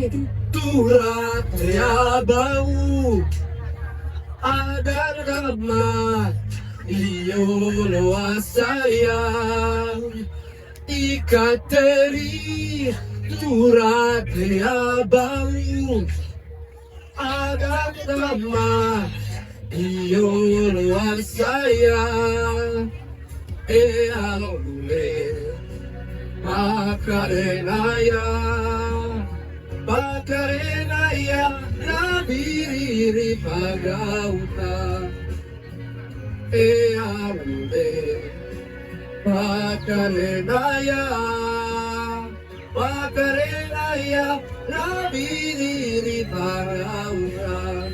Turat ya bau agar dapat iyon wasayang ikateri turat ya bau agar dapat iyon wasayang alole Macarena nabiriri pagauta ambe Macarena nabiriri pagauta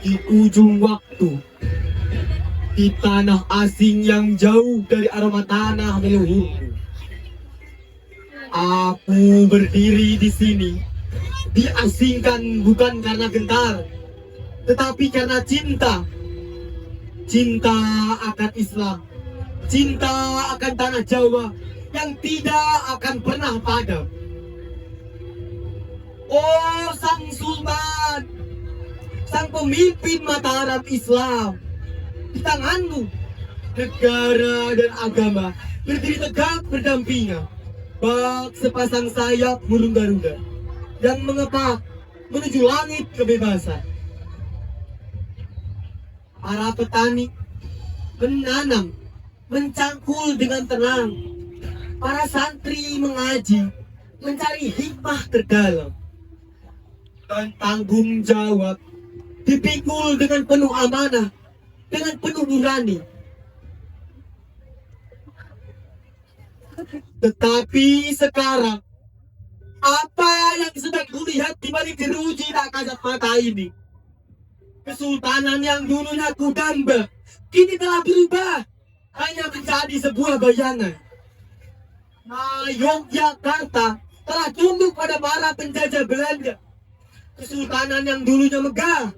Di ujung waktu, di tanah asing yang jauh dari aroma tanah leluhurku, aku berdiri di sini, diasingkan bukan karena gentar, tetapi karena cinta. Cinta akan Islam, cinta akan tanah Jawa yang tidak akan pernah padam. Oh Sang Sultan, Sang pemimpin Mataram Islam, di tanganmu negara dan agama berdiri tegak berdampingan, bak sepasang sayap burung Garuda yang mengepak menuju langit kebebasan. Para petani menanam, mencangkul dengan tenang. Para santri mengaji, mencari hikmah terdalam. Dan tanggung jawab dipikul dengan penuh amanah, dengan penuh nurani. Tetapi sekarang, apa yang sedang kulihat di balik jeruji tak kasat mata ini? Kesultanan yang dulunya kudamba kini telah berubah hanya menjadi sebuah bayangan. Nah, Yogyakarta telah tunduk pada para penjajah Belanda. Kesultanan yang dulunya megah,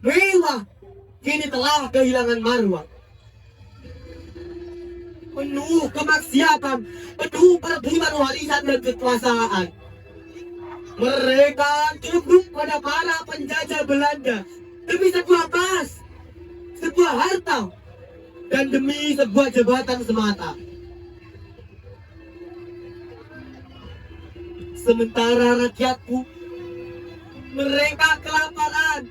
mewah, kini telah kehilangan marwah. Penuh kemaksiatan, penuh perebutan warisan dan kekuasaan. Mereka tunduk pada para penjajah Belanda demi sebuah emas, sebuah harta, dan demi sebuah jabatan semata. Sementara rakyatku, mereka kelaparan,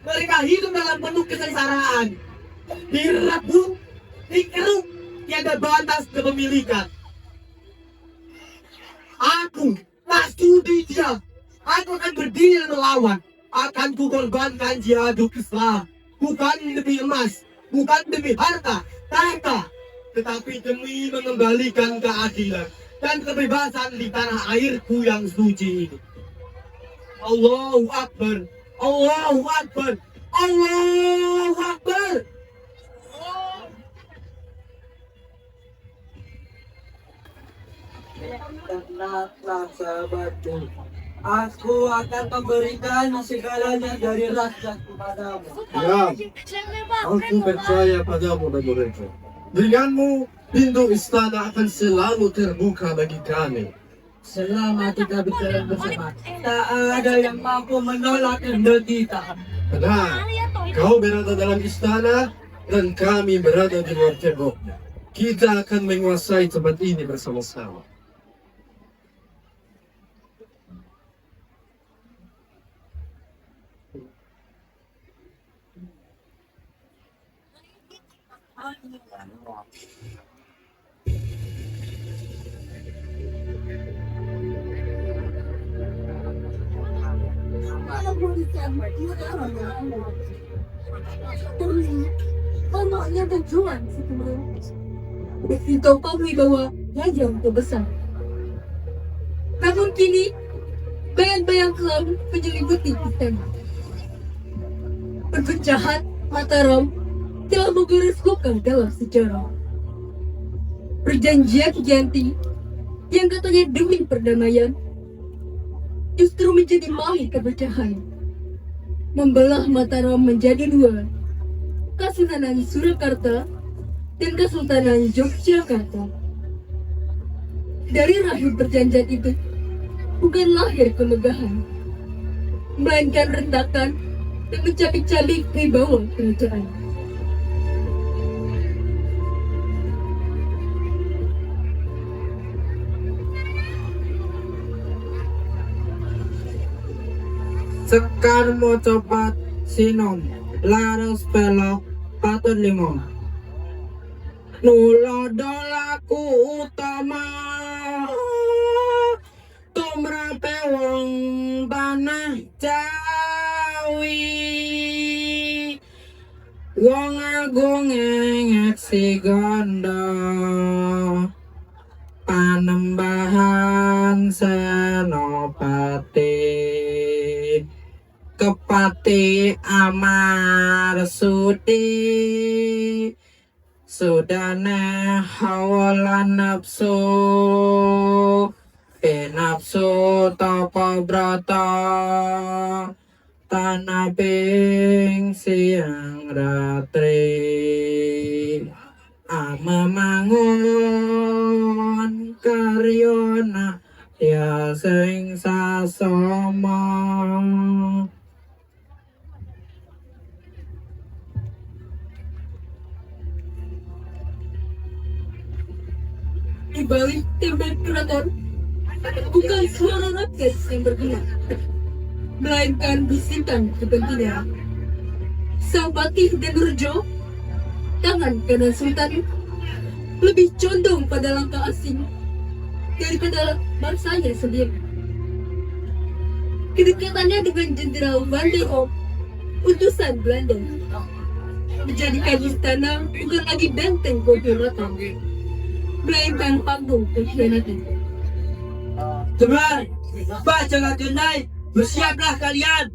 mereka hidup dalam penuh kesengsaraan, direbut, dikeruk, tiada batas kepemilikan. Aku tak sudi dia, aku akan berdiri dan melawan. Akan kukorbankan jihaduk Islam, bukan demi emas, bukan demi harta, tahta, tetapi demi mengembalikan keadilan dan kebebasan di tanah airku yang suci ini. Allahu Akbar, Allahu Akbar, Allahu Akbar. Tenanglah sahabatku, aku akan memberikan segalanya dari rakyat kepadamu. Ya, aku percaya padamu Naborejo. Denganmu, pintu istana akan selalu terbuka bagi kami. Selama kita berjalan bersama, tak ada yang mampu menolak kehendak kita. Benar, kau berada dalam istana dan kami berada di luar temboknya. Kita akan menguasai tempat ini bersama-sama. Pokoknya berjuang setelah begitu kau wibawa raja untuk besar. Namun kini Bayang-bayang kelam menyelimuti istana. Perpecahan Mataram telah menggaris luka dalam sejarah. Perjanjian Giyanti yang katanya demi perdamaian justru menjadi maling kepercayaan, membelah Mataram menjadi dua, Kesultanan Surakarta dan Kesultanan Yogyakarta. Dari rahim perjanjian itu bukan lahir kemegahan, melainkan rentakan dan mencabik-cabik wibawa kerajaan. Sekar mau cepat sinom, laras pelok patut limo. Nulodolaku utama, tumrape wong tanah Jawi. Wong agung ngeksi gondo, panembahan senopati. Kepati Amarsudi, sudane hawa nafsu, nafsu tapa brata, tanah ping siang ratri. Amamangun karyana ya sing sasama. Di balik tembok keraton bukan suara rakyat yang bergema, melainkan bisikan kepentingan. Sang Patih dan Nurjo, tangan kanan Sultan, lebih condong pada langkah asing daripada bangsanya sendiri. Kedekatannya dengan Jenderal Van der Kolk, utusan Belanda, menjadikan istana bukan lagi benteng kehormatan, melainkan panggung pengkhianatan. Teman, baca genai, bersiaplah kalian.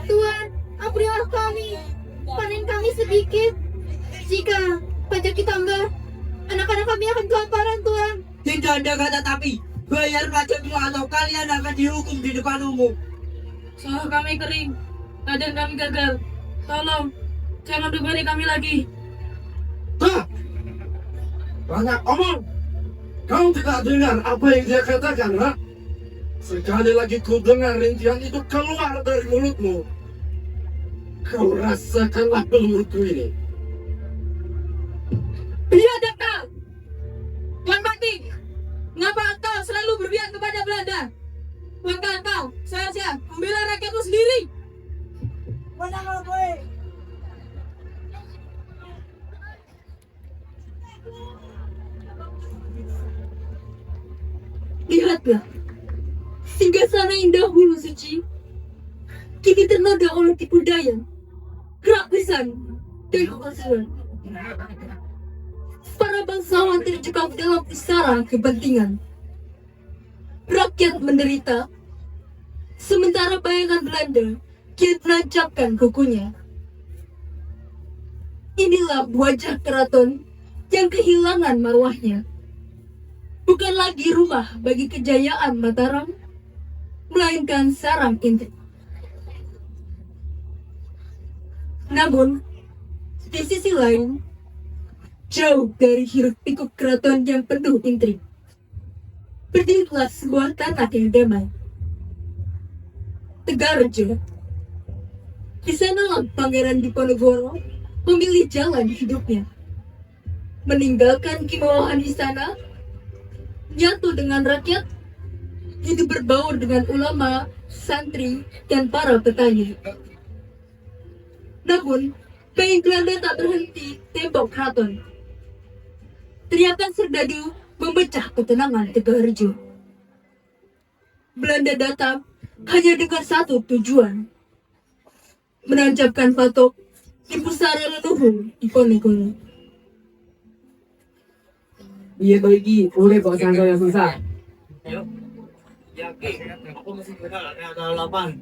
Tuan, ampunilah kami. Panen kami sedikit. Jika pajak ditambah, anak-anak kami akan kelaparan, Tuan. Tidak ada kata tapi. Bayar pajakmu atau kalian akan dihukum di depan umum. Sawah kami kering, ladang kami gagal. Tolong, jangan bebani kami lagi. Hah? Banyak omong. Kau tidak dengar apa yang dia katakan, ha? Sekali lagi ku dengar rincian itu keluar dari mulutmu. Kau rasakanlah pelurutku ini. Biadab kau! Tuan Patih, mengapa engkau selalu berpihak kepada Belanda? Maka engkau seharusnya membela rakyatmu sendiri. Lihatlah, singgasana yang dahulu suci kini ternoda oleh tipu daya, kerakusan, dan kepalsuan. Para bangsawan terjebak dalam pusaran kepentingan. Rakyat menderita, sementara bayangan Belanda kian menancapkan kukunya. Inilah wajah keraton yang kehilangan marwahnya. Bukan lagi rumah bagi kejayaan Mataram, melainkan sarang intrik. Namun, di sisi lain, jauh dari hiruk pikuk keraton yang penuh intrik, berdirilah sebuah tanah yang damai. Tegarjo. Di sanalah Pangeran Diponegoro memilih jalan hidupnya, meninggalkan kemauan istana, nyatu dengan rakyat, hidup berbaur dengan ulama, santri, dan para petani. Namun, bayi Belanda tak berhenti tembok keraton. Teriakan serdadu memecah ketenangan Tegarjo. Belanda datang hanya dengan satu tujuan, menancapkan patok di pusara leluhur Diponegoro. Iya bagi, boleh bawa sangkal yang susah. Yakin, aku masih benar ada harapan.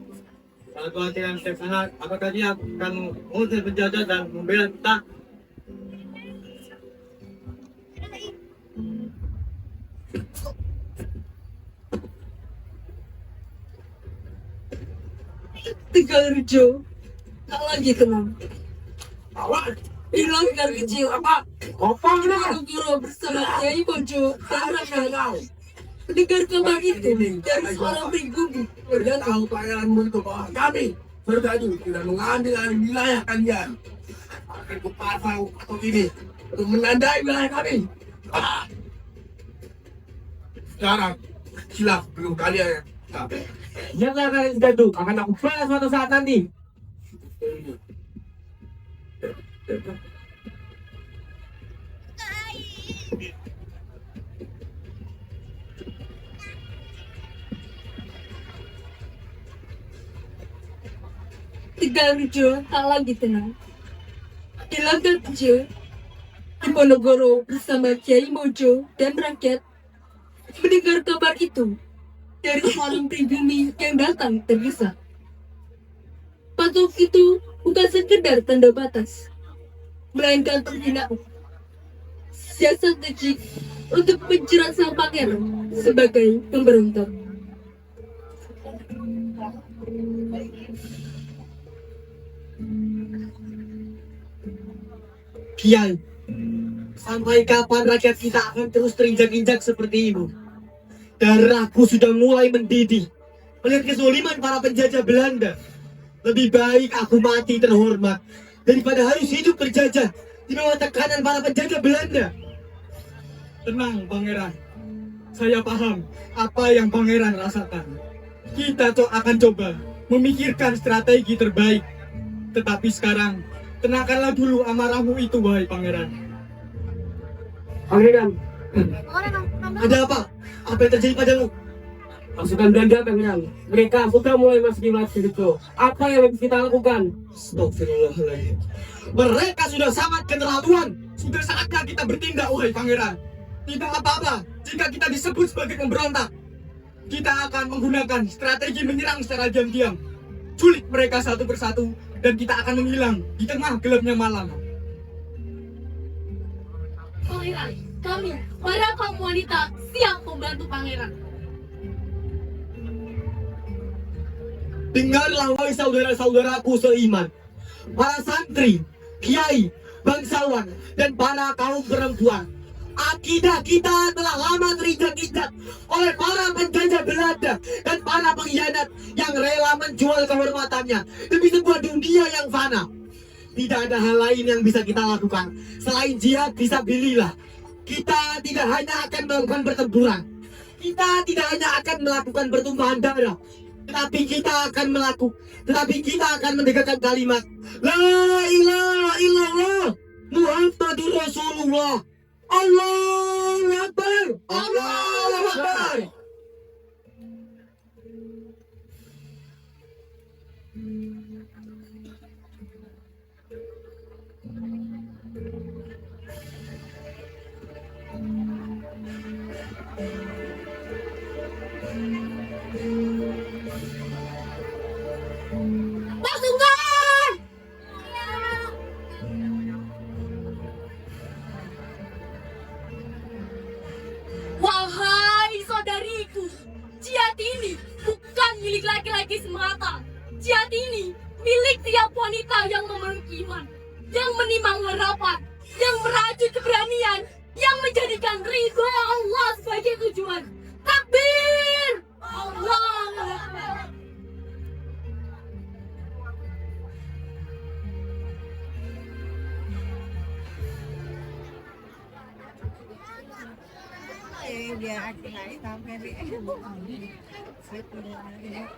Kalau Tuhan tidak setiap sana, apakah dia akan mengusir penjajah dan membela kita? Tegalrejo tak lagi tenang. Awak, Hilang ikan kecil apa? kopang dah. Guru bersama Kiai Mojo dan Raka. Mendengar kabar itu dari seorang pribumi Dia tahu pangeranmu itu bahwa kami berdaju tidak mengambil alih wilayah kalian. Akan kupasang atau ini untuk menandai wilayah kami. Ah. Sekarang silap belum kalian. Jangan kalian gaduh, akan aku balas suatu saat nanti. Tegalrejo tak lagi tenang. Di langgar kecil, Diponegoro bersama Kiai Mojo dan rakyat mendengar kabar itu dari seorang pribumi yang datang tergesa. Patok itu bukan sekedar tanda batas, melainkan penghinaan. Siasat keji untuk menjerat sang pangeran sebagai pemberontak. Kiai, sampai kapan rakyat kita akan terus terinjak-injak seperti ini? Darahku sudah mulai mendidih melihat kezaliman para penjajah Belanda. Lebih baik aku mati terhormat daripada harus hidup berjajah di bawah tekanan para penjajah Belanda. Tenang, Pangeran. Saya paham apa yang Pangeran rasakan. Kita akan coba memikirkan strategi terbaik. Tetapi sekarang, tenangkanlah dulu amarahmu itu, wahai Pangeran. Pangeran, Ada apa? Apa yang terjadi padamu? pasukan Belanda, Pangeran. Mereka sudah mulai masuk di wilayah itu. Apa yang harus kita lakukan? Astagfirullahaladzim. Mereka sudah sangat keterlaluan. Sudah saatnya kita bertindak, wahai Pangeran. Tidak apa-apa jika kita disebut sebagai pemberontak. Kita akan menggunakan strategi menyerang secara diam-diam. Culik mereka satu persatu dan kita akan menghilang di tengah gelapnya malam. Pangeran, kami, para kaum wanita, siap membantu pangeran. Dengarlah, wahai saudara-saudaraku seiman, para santri, kiai, bangsawan, dan para kaum perempuan. Akidah kita telah lama terinjak-injak oleh para penjajah Belanda dan para pengkhianat yang rela menjual kehormatannya demi sebuah dunia yang fana. Tidak ada hal lain yang bisa kita lakukan selain jihad fisabilillah. Kita tidak hanya akan melakukan pertempuran, kita tidak hanya akan melakukan pertumpahan darah, tetapi kita akan menegakkan kalimat La ilaha illallah Muhammadur Rasulullah. Allahu Akbar. Allahu Akbar. Pasukan! Wahai saudariku, jihad ini bukan milik laki-laki semata. Jihad ini milik tiap wanita yang memiliki iman, yang menimang harapan, yang merajut keberanian, yang menjadikan ridho Allah sebagai tujuan. Takbir! Allahu Akbar. biar aku naik sampai di saya pulang ya.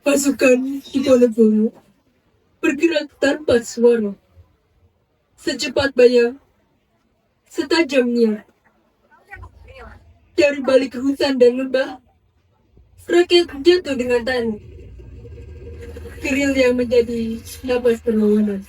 Pasukan Diponegoro bergerak tanpa suara, secepat bayang, setajam niat. Dari balik hutan dan lembah, rakyat jatuh dengan tanduk. Keril yang menjadi napas perlawanan.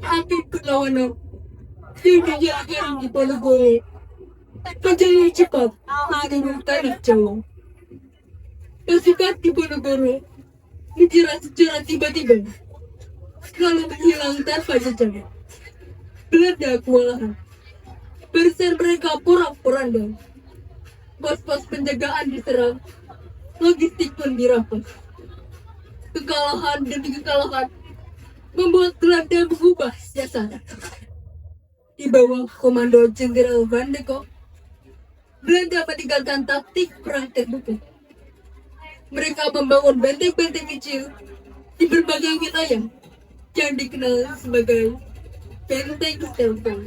Api perlawanan yang dijalankan di Diponegoro menjadi cepat seluruh tanah Jawa. Pasukan Diponegoro menjerat secara tiba-tiba, lalu menghilang tanpa jejak. Belanda kewalahan. Barisan mereka porak-poranda. Pos-pos penjagaan diserang, logistik pun dirampas. Kekalahan demi kekalahan membuat Belanda mengubah siasat. Di bawah komando Jenderal Van de Kolk, Belanda meninggalkan taktik perang terbuka. Mereka membangun benteng-benteng kecil di berbagai wilayah yang dikenal sebagai benteng Stelvio.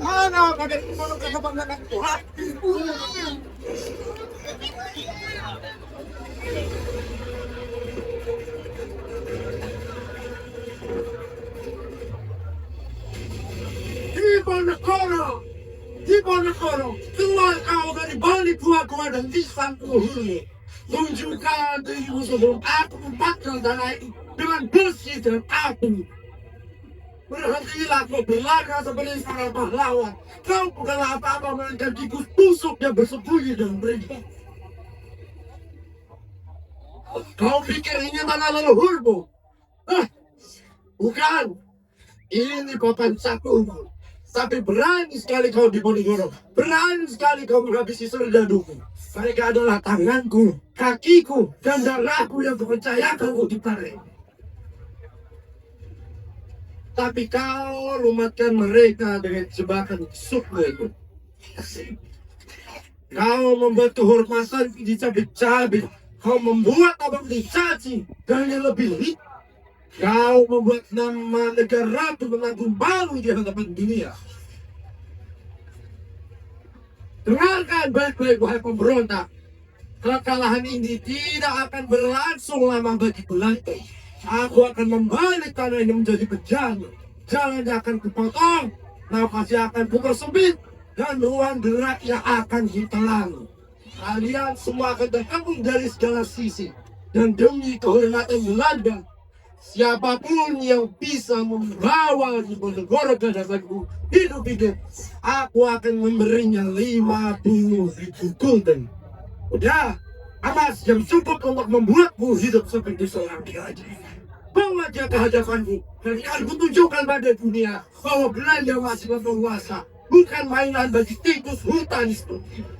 Mana kagak mau ke kebangan Tuhan? Diponegoro, keluar kau dari balik gua dan lisan leluhurmu. Tunjukkan dirimu sebelum aku membakar tanah ini dengan bersih dan api. Berhentilah kau berlagak seperti seorang pahlawan. Kau bukanlah apa-apa melainkan tikus busuk yang bersembunyi dan berimbang. Kau pikir ini tanah leluhurmu? Bukan. Ini papan sakumu. Tapi berani sekali kau Diponegoro. Berani sekali kau menghabisi serdaduku. Mereka adalah tanganku, kakiku, dan darahku yang kupercayakan untuk ditarik. Tapi kau lumatkan mereka dengan jebakan suku itu. Kau membuat kehormatan dicabik-cabik. Kau membuat abang dicaci. Dan yang lebih lit, kau membuat nama negara itu menanggung malu di hadapan dunia. Dengarkan baik-baik wahai pemberontak. Kekalahan ini tidak akan berlangsung lama bagi Belanda. Aku akan membalik tanah ini menjadi bejana. Jalannya akan kupotong, napasnya akan kupersempit, dan ruang gerak yang akan ditelan. Kalian semua akan terkepung dari segala sisi. Dan demi kehormatan Belanda, siapapun yang bisa membawa Diponegoro ke hadapanku hidup-hidup, aku akan memberinya 50.000 gulden. Udah, amas yang cukup untuk membuatmu hidup seperti seorang raja. Bawa dia ke hadapanku, dan aku tunjukkan pada dunia bahwa Belanda masih berkuasa, bukan mainan bagi tikus hutan seperti ini.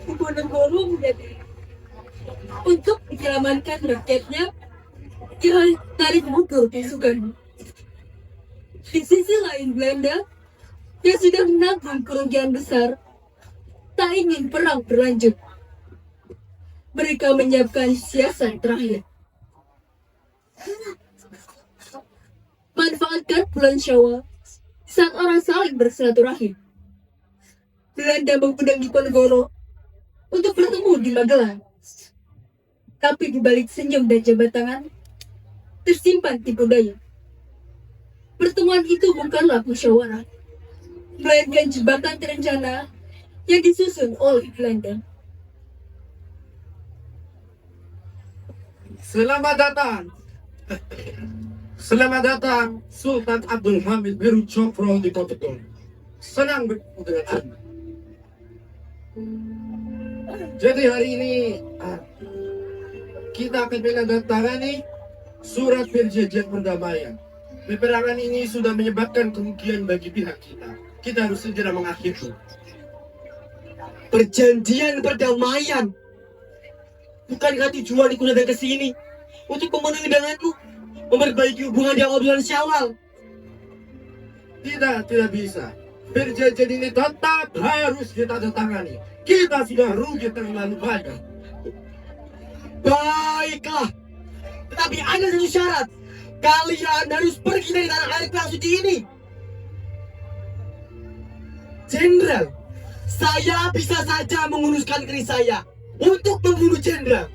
Diponegoro menjadi untuk menyelamatkan rakyatnya, dia tarik mundur pasukan. Di sisi lain Belanda yang sudah menanggung kerugian besar tak ingin perang berlanjut. Mereka menyiapkan siasat terakhir. Manfaatkan bulan Syawal saat orang saling bersilaturahim. Belanda mengundang Diponegoro untuk bertemu di Magelang. Tapi di balik senyum dan jabat tangan tersimpan tipu daya. Pertemuan itu bukanlah musyawarah, melainkan jebakan terencana yang disusun oleh Belanda. Selamat datang. Selamat datang Sultan Abdul Hamid Biru Cokro di Ponegoro. Senang bertemu dengan Anda. Jadi hari ini kita akan menandatangani surat perjanjian perdamaian. Peperangan ini sudah menyebabkan kerugian bagi pihak kita. Kita harus segera mengakhiri. Perjanjian perdamaian. Bukankah tujuanku datang ke sini untuk memenuhi undanganku, memperbaiki hubungan di awal bulan Syawal? Tidak bisa. Perjanjian ini tetap harus kita tangani. Kita sudah rugi terlalu banyak. Baiklah, tetapi ada satu syarat. Kalian harus pergi dari tanah air yang suci ini. Jenderal, saya bisa saja menguruskan keris saya untuk membunuh jenderal.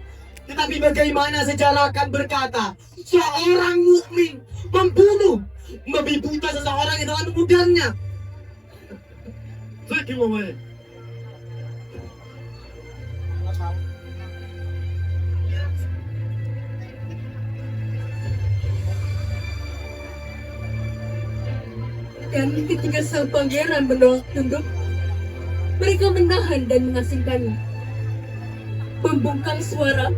Tetapi bagaimana sejarah akan berkata seorang mukmin membunuh, membabi buta seseorang yang telah memudahnya? Bagaimana? Dan ketika sang pangeran menolak tunduk, mereka menahan dan mengasingkannya. Membungkam suara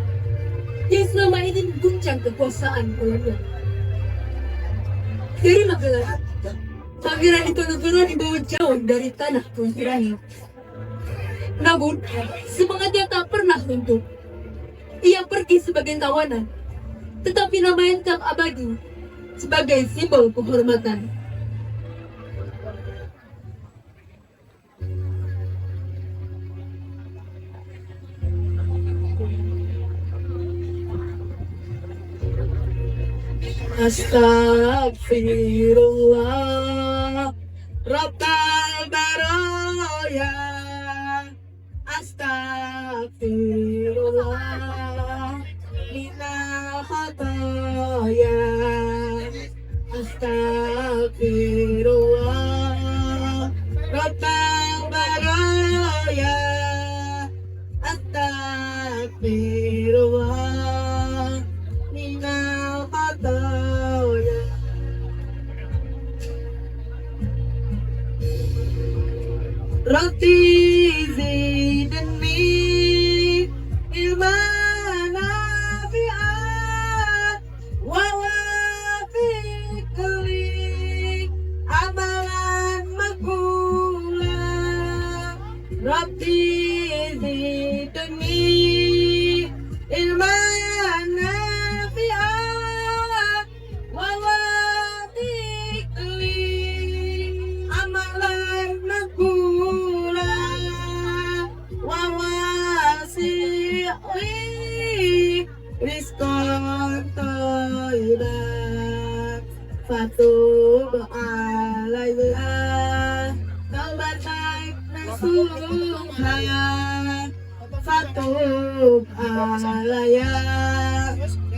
yang selama ini mengguncang kekuasaan kolonial. Dari Magelang, Pangeran Diponegoro dibawa jauh dari tanah kelahirannya. Namun, semangatnya tak pernah luntur. Ia pergi sebagai tawanan, tetapi namanya tetap abadi sebagai simbol kehormatan. Astagfirullah Rabbal baraya. Astagfirullah minal khataya. Astagfirullah Rabbal baraya. Astagfirullah minal khataya. Rabbi zidni ilman nafi'an wa wafiqli amalan maqbulan. Rabbi zidni ilman nafi'an wa wafiqli amalan maqbulan. Rizqan thayyiban fatub alaina fatub alaya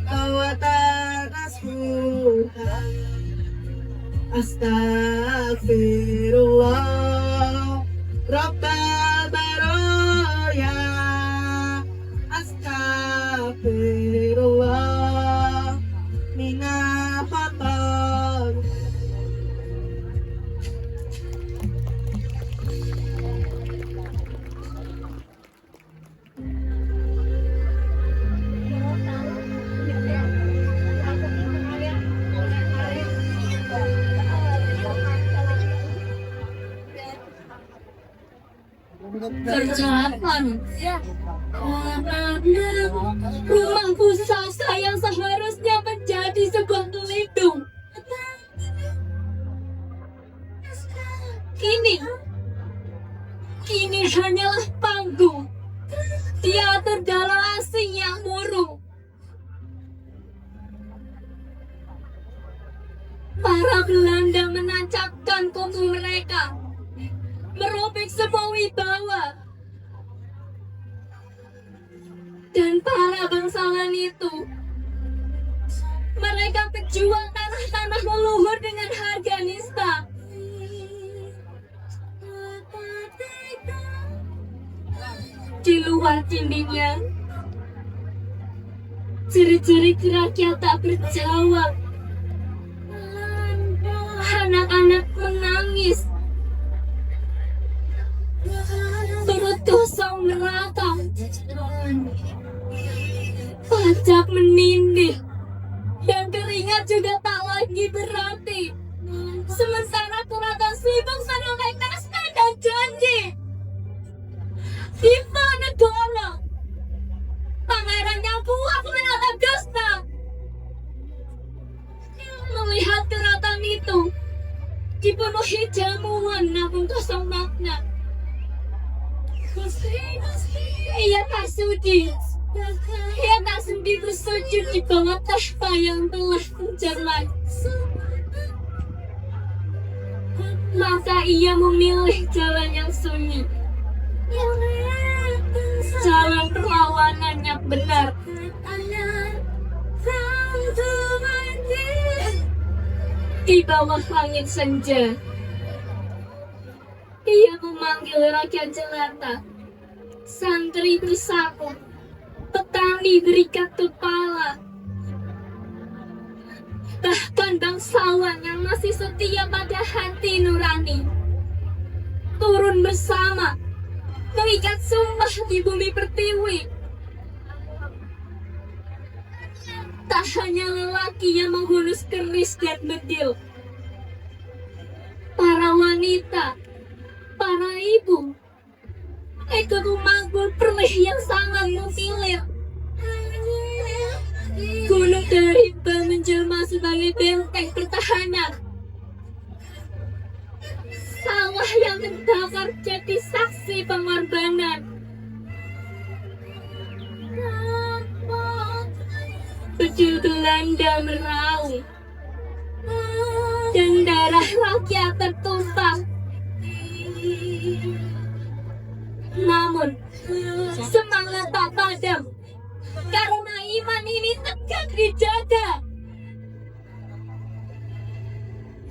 tawatan asfuha astaghfirullah rabbal baraya astaghfirullah minal khatar. Kerjaan rumahku sasa yang seharusnya menjadi sebuah pelindung kini hanyalah panggung teater dalam asing yang murung. Para Belanda menancapkan kuku mereka, merobek semua wibawa. Dan para bangsawan itu, mereka berjuang tanah-tanah leluhur dengan harga nista. Di luar dindingnya, ciri-ciri rakyat tak berjawab. Anak-anak menangis, perut kosong merata, pajak menindih, dan keringat juga tak lagi berarti. Sementara keraton sibuk menunggai naskah dan janji. Di mana negara? Pangeran yang puas menatap dusta. Melihat keraton itu dipenuhi jamuan namun kosong makna. Ia tak sudi. Ia tak sudi bersujud di bawah tahta yang telah mencermai. Maka ia memilih jalan yang sunyi, jalan perlawanan yang benar. Di bawah langit senja, ia memanggil rakyat jelata, santri bersakut, petani berikat kepala, bahkan bangsawan yang masih setia pada hati nurani, turun bersama, mengikat sumpah di bumi pertiwi. Tak hanya lelaki yang menghunus keris dan bedil, para wanita, para ibu, ikut memanggul perlih yang sangat mengkilir. Gunung Darimba menjelma sebagai benteng pertahanan. Sawah yang terbakar jadi saksi pengorbanan. Bedil Belanda meraung, dan darah rakyat tertumpah. Namun semangat tak padam, karena iman ini tegak dijaga.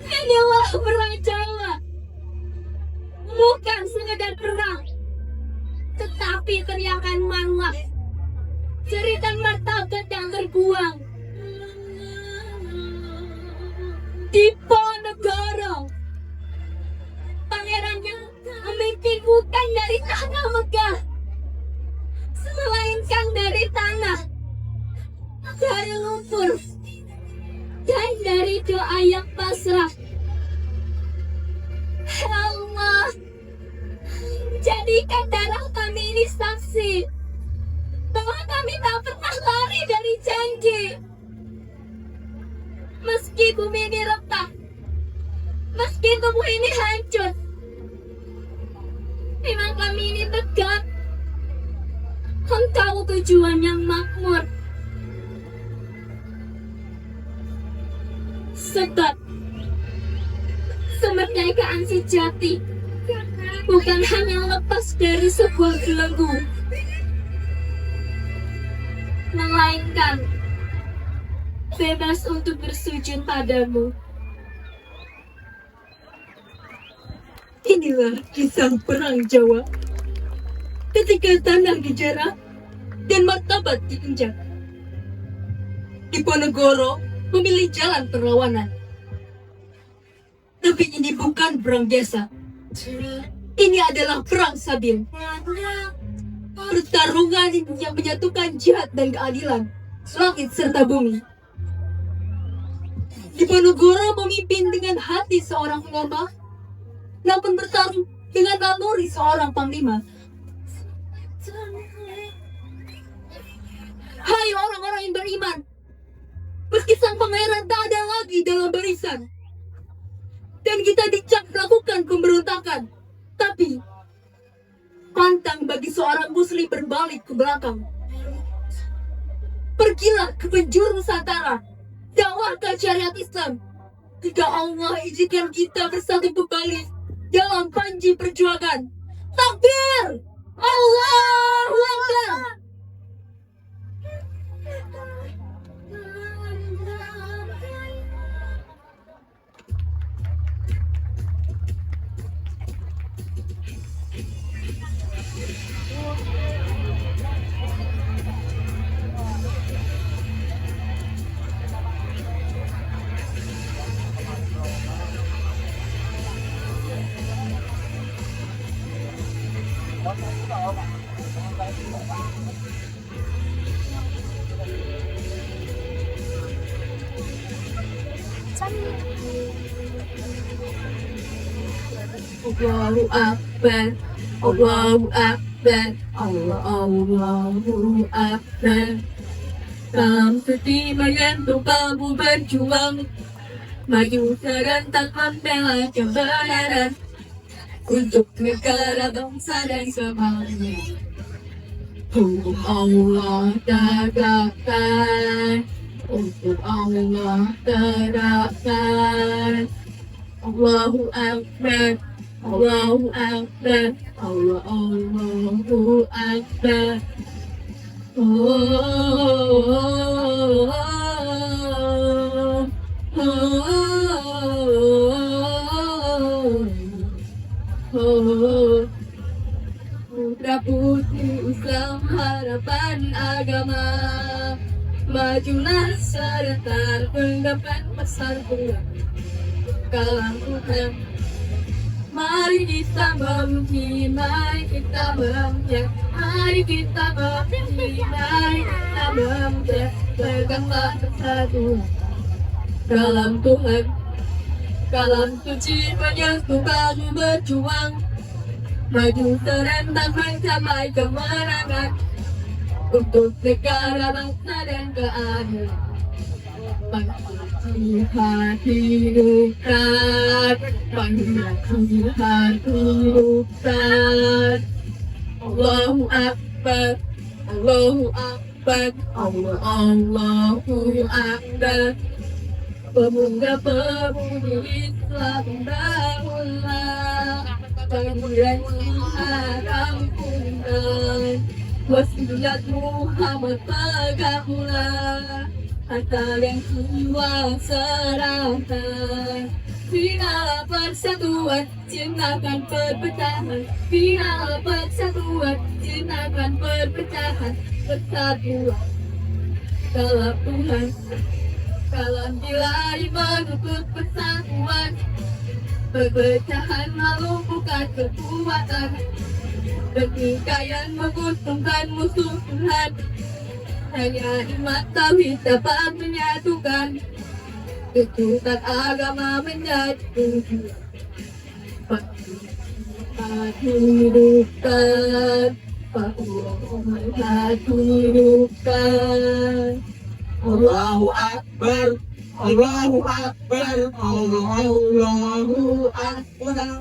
Inilah perang Jawa, bukan sekedar perang, tetapi teriakan manual, jeritan martabat yang terbuang. Diponegoro, pangeran yang memimpin bukan dari tanah megah, melainkan dari tanah, dari lumpur, dan dari doa yang pasrah. Allah, jadikan darah kami ini saksi bahwa kami tak pernah lari dari janji. Meski bumi ini retak, meski tubuh ini hancur, iman kami ini tegak. Engkau tujuan yang makmur. Sebab kemerdekaan sejati bukan hanya lepas dari sebuah belenggu, melainkan bebas untuk bersujud padamu. Inilah kisah perang Jawa ketika tanah dijarah dan martabat diinjak. Diponegoro memilih jalan perlawanan. Tapi ini bukan perang biasa. Ini adalah perang Sabil. Pertarungan yang menyatukan jihad dan keadilan, langit serta bumi. Diponegoro memimpin dengan hati seorang pengorban, namun bertarung dengan naluri seorang panglima. Hai orang-orang yang beriman, meski sang pangeran tak ada lagi dalam barisan, dan kita dicap melakukan pemberontakan, tapi pantang bagi seorang muslim berbalik ke belakang. Pergilah ke penjuru Nusantara, dakwahkan syariat Islam, jika Allah izinkan kita bersatu kembali dalam panji perjuangan. Takbir! Allahu Akbar! Allahu Akbar, Allahu Akbar, Allahu Akbar. Dalam setiap untuk kamu berjuang, maju serentak membela kebenaran untuk negara, bangsa dan semuanya. Hukum Allah tegakkan, untuk Allah tegakkan. Allahu Akbar, Allahu Akbar, Allahu Akbar. Putra putri Islam harapan agama, majulah serta menggapai persatuan kalam Tuhan. Mari kita memuji, mari kita memuja, mari kita memuji, mari kita memuja, tegaklah bersatu dalam Tuhan. Kalam suci menyatukan berjuang, maju serentak mencapai kemenangan untuk negara, bangsa dan keadilan. Tuhan hidupkan, Tuhan hidupkan. Allahu Akbar, Allahu Akbar, Allahu Akbar. Pemuda-pemudi Islam bangunlah, panggilan rampungan, wasiat Muhammad tegaklah, harta yang jiwa serahkan. Bina persatuan, jinakan perpecahan. Bina persatuan, jinakan perpecahan. Persatuan dalam Tuhan, kalam nilai menuntut persatuan. Perpecahan melumpuhkan kekuatan, pertikaian menguntungkan musuh Tuhan. Hanya iman tauhid dapat menyatukan, kekuatan agama menjadi tujuan. Hidupkan, hidupkan. Allahu Akbar, Allahu Akbar, Allahu Akbar.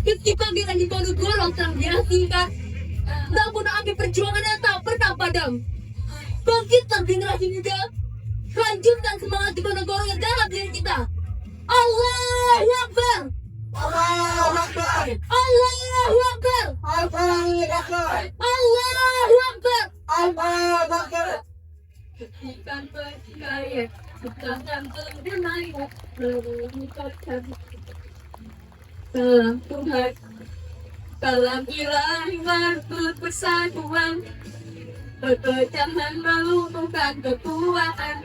Ketika kita Diponegoro telah dihasilkan, namun api perjuangannya tak pernah padam. Bangkitlah generasi muda, lanjutkan semangat Diponegoro yang dalam diri kita. Allahu Akbar. Allahu Akbar. Allahu Akbar. Allahu Akbar. Allahu Akbar. Allahu Akbar. Bukan percaya, bukan berdamai, mengucapkan salam Tuhan, salam ilahi berpersatuan, perpecahan melumpuhkan kekuatan,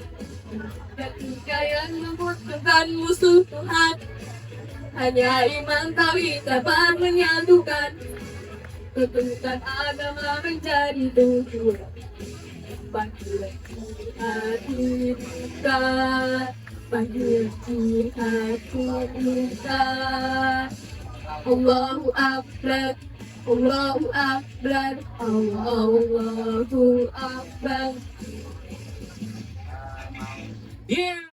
ketika yang membutuhkan musuh Tuhan, hanya iman tauhid dapat menyatukan, ketukan agama menjadi tujuan. Bagi hati kita, bagi hati kita. Allahu Akbar, Allahu Akbar, Allahu Akbar. Yeah.